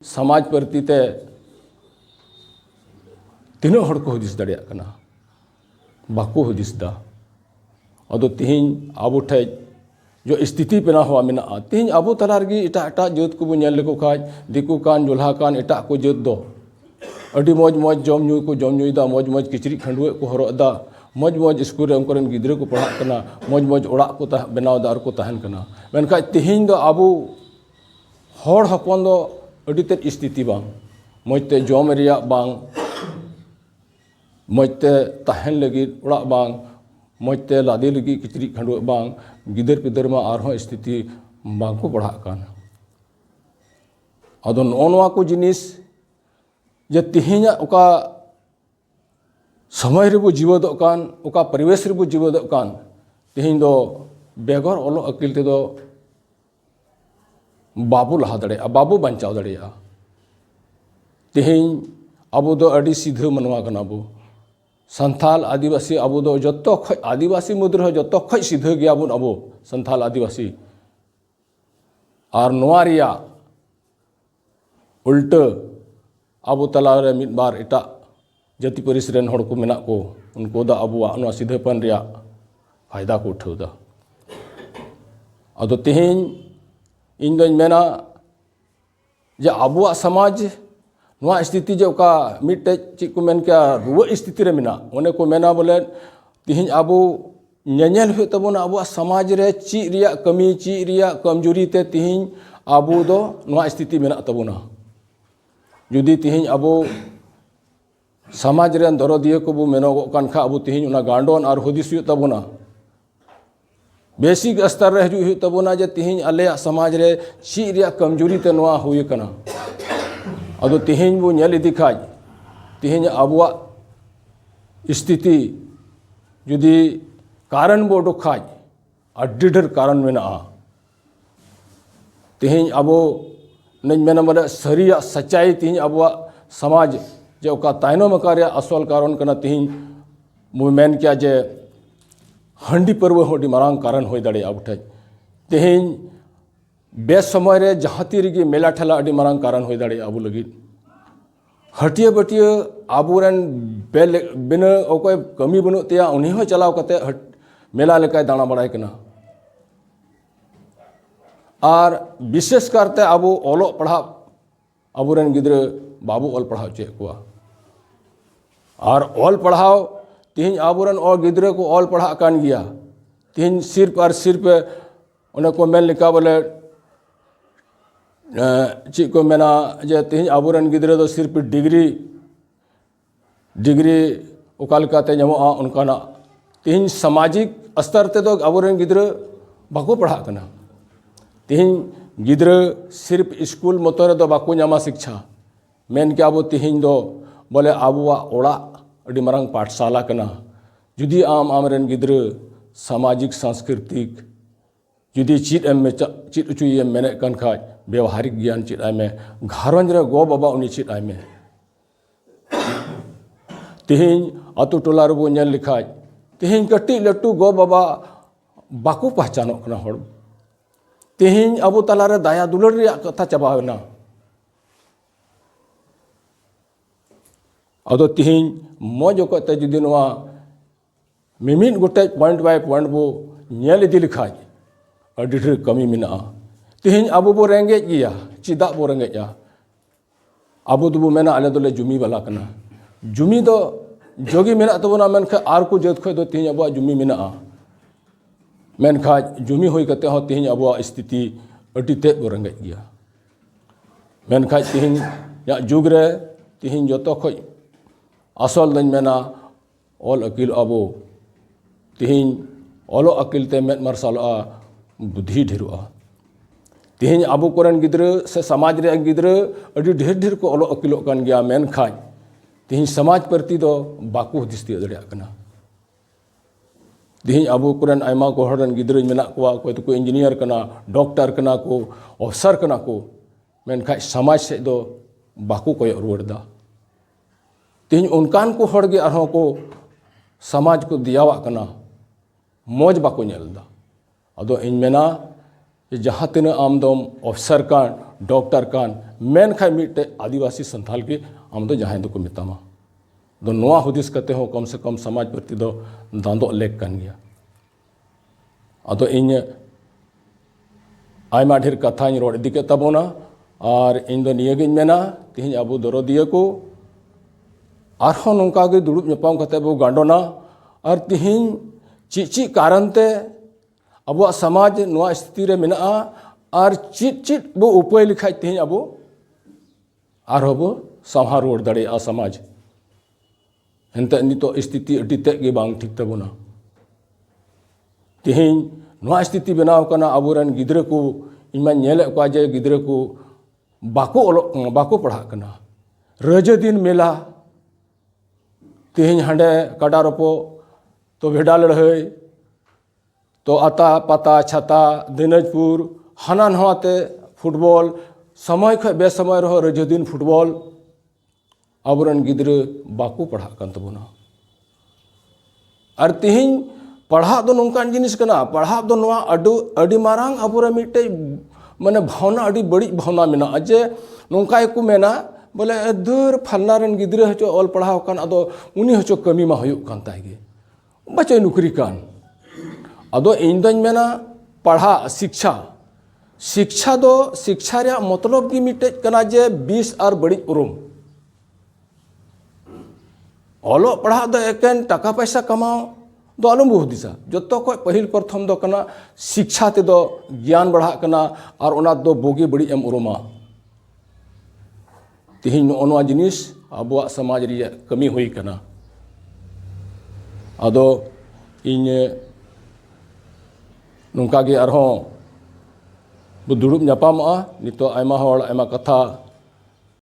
समाज प्रति ते तीनों हड़ को हुदिस दाड़े कना बाको हुदिस दा अदो तिहिं आबो ठे जो स्थिति पेना हुआ मेना तिहिं आबो तला रगी इटा इटा जात को नेल लेको खाज दिकु कान जोल्हा कान इटा को जात दो अडी मौज मौज जम ᱧᱩ को जम ᱧᱩᱭदा मौज मौज किचरी खंडुए को हरदा मौज मौज स्कूल रे उनकरन गिद्रे को पढ़ा कना मौज मौज ओड़ा को बनावदा और को तहन कना मेनखा तिहिं दो आबो हड़ हपन दो अडी ते स्थिति बांग मौजते जम रिया बांग मौजते तहन लगी ओड़ा बांग मौजते लादे लगी किचरी खंडुए बांग गिदर पिदर मा आरहों स्थिति बांग को पढ़ा कान अदो नोनवा को जिनिस जे तिहिंया ओका समय रेबो जीवदो कान ओका परिवेश रेबो जीवदो कान तिहिं दो बेगर ओलो अकिल ते दो बाबू लहा दड़े बाबू बचाव दड़े तिहिं अबो दो अडी सीधा मनवा कना बो संथाल आदिवासी अबो दो जत्तो खय आदिवासी मुद्र जत्तो खय सीधा गया बुन अबो संथाल आदिवासी और नोआ रिया उल्ट अबो तला रे मिद बार इटा जाति परिस रेन हड़ को मेना को उनको दा अबुआ नोआ सीधेपन रिया फायदा को उठावदा अदो तिहिं इन दों मेना जे अबुआ समाज नोआ स्थिति जे ओका मिटे चीज को मेन क्या रुआ स्थिति रे मेना ओने को मेना बोले तिहिं अबो नेनेल हुए तबोना अबुआ समाज रे ची रिया कमी ची रिया कमजोरी ते तिहिं अबो दो नोआ स्थिति मेना तबोना जुदी तिहिं अबो समाज रे दरदिया को बो मेनोगो कान खा अबो तिहिं उना गांडोन और हुदिस हुए तबोना बेसिक स्तर रे हजू तबोना जे तिहिं अले समाज रे ची रिया कमजोरी ते नोआ हुए कना अदो तिहिं बो नेल इदी खाज तिहिं अबुआ स्थिति जुदी कारण बो उडुक खाज अड्डी ढेर कारण मेना तिहिं अबो नई मेना मरे सरिया सच्चाई तिहिं अबुआ समाज जे ओका तायनोम कार्य असल कारण कना तिहिं मु मेन क्या जे हंडी पर्व होडी मारांग कारण होय दाड़े अब ठे तिहिं बेस समय रे जहाँ तीरगी मेला ठेला अडी मारांग कारण होय दाड़े अब लगी हटिया बटिया आबुरन बिना ओकोय कमी बनु तेया उन्हीं हो चलाव कते मेला लेकाय दाना बड़ाय कना और विशेष करते अबो ओलो पढ़ा अबुरन गिद्रे बाबू ओल पढ़ाव चे को और ओल पढ़ाव तिहिं आबुरन और गिद्रे को ओल पढ़ा कान गया तिहिं सिर पर उन्हें को मेन लिखा बोले चीज को मेना जे तिहिं आबुरन गिद्रे दो सिर्फ डिग्री ओकालकाते ᱧᱟᱢᱚᱜᱼᱟ उनकाना तिहिं सामाजिक स्तर ते दो आबुरन गिद्रे बाको पढ़ा कना तिहिं गिद्रे सिर्फ स्कूल मतरे दो बाको ᱧामा शिक्षा मेन के अबो तिहिं दो बोले आबुआ ओड़ा अडी मारांग पाठशाला कना जुदी आमरेन गिद्रे सामाजिक सांस्कृतिक जुदी चीज में चीज उचुए मेने कन खाज व्यवहारिक ज्ञान चीज आय में घारंज रे गो बाबा उनी चीज आय में तिहिं अतु टोला रे बो नेल लिखाज तिहिं कटी लट्टू गो बाबा बाको पहचानो कना हड़ तिहिं अबो तला रे दाया दुलड़ रे कथा चाबावना अदो तिहिं मौज ओकते जुदी नोआ मिमिन गोटे पॉइंट बाय पॉइंट बो नेल इदी लिखाज अडी ढेर कमी मेना तिहिं अबो बो रेंगे गया चिदा बो रेंगेया अबो दो मेना आले दोले जुमी वाला कना जुमी दो जोगी मेना तबोना मेनखा आर को जत खय दो तिहिं अबो जुमी मेना मेनखा जुमी होई कते हो तिहिं अबो स्थिति अडी ते बो रेंगे गया मेनखा तिहिं या जुग रे तिहिं जतो खय असल दन मेना ओल अकिल अबो तिहिं ओलो अकिल ते मेद मार्शलआ बुद्धि ढेरुआ तिहिं अबो कोरन गिद्रे से समाज रे गिद्रे अडी ढेर ढेर को ओलो अकिलो कान गया मेन खाज तिहिं समाज प्रति दो बाको हुदिस तिया दड़िया कना तिहिं अबो कोरन आयमा को हड़न गिद्रे मेना कोआ कोय तो को इंजीनियर कना डॉक्टर कना को अफसर कना को मेन खाज समाज से दो बाको कोय रुवड़दा तिहिं उनकान को हड़ गे अरहों को समाज को दियावा कना मौज बाको नेलदा अदो इन मेना जहाँ तीना आम दम अफसर कान डॉक्टर कान मेन खाय मिट्टे आदिवासी संथाल के आम दो जहाँ को मेतामा दो नोआ हुदिस कते हो कम से कम समाज प्रति दो दांदो लेक कान गया अदो इन आयमा ढेर कथा रोड इदी के तबोना और इन दो निये गिन मेना तिहिं अबो दरदिया को आरहों नोंका गे दुड़ुब नेपाम कते बो गांडोना और तिहिं ची कारण ते अब समाज नोआ स्थिति रे मेना और चिट बो उपाय लिखाय तिहिं अबो आरहो बो साहा रोड दड़े आ समाज एनते नितो स्थिति अडी ते गे बांग ठीक तबोना तिहिं नोआ स्थिति बनाव कना अबोरन गिद्रे को इमा नेले को जे गिद्रे को बाको पढ़ा कना रज दिन मेला तिहिं हांडे काडा रोपो तो भेड़ा लड़ाई तो आता पाता छाता दिनाजपुर हाना नहाते फुटबॉल समय ख बेसमय रहो रज दिन फुटबॉल अबरन गिद्रे बाको पढ़ा कन तबोना और तिहिं पढ़ा दो नोंकान जिनिस कना पढ़ा दो नोआ अडी मारांग अबोरे मिटे माने भावना अडी बड़ी भावना मेना जे नोंका को मेना बोले दर फलना रन गिद्रे हचो ऑल पढ़ाव कान अदो उनी हचो कमी मा हुयुक कान ताइगे बचे नुकरी कान अदो इन दन मेना पढ़ा शिक्षा दो शिक्षा रे मतलब की मिटे कना जे 20 और बड़ी उरुम ऑलो पढ़ा दो एकेन टाका पैसा कमाओ दो आलम बहुदिसा जो तो को पहिल प्रथम दो कना शिक्षा ते दो ज्ञान बढ़ा कना और ओना दो बोगी बड़ी एम उरुमा तिहिं नोआ जिनिस अबुआ समाज रे कमी हुई कना अदो इन नोंका गे आरहों दुड़ुब ᱧᱟᱯᱟᱢᱚᱜᱼᱟ नितो आयमा हर आयमा कथा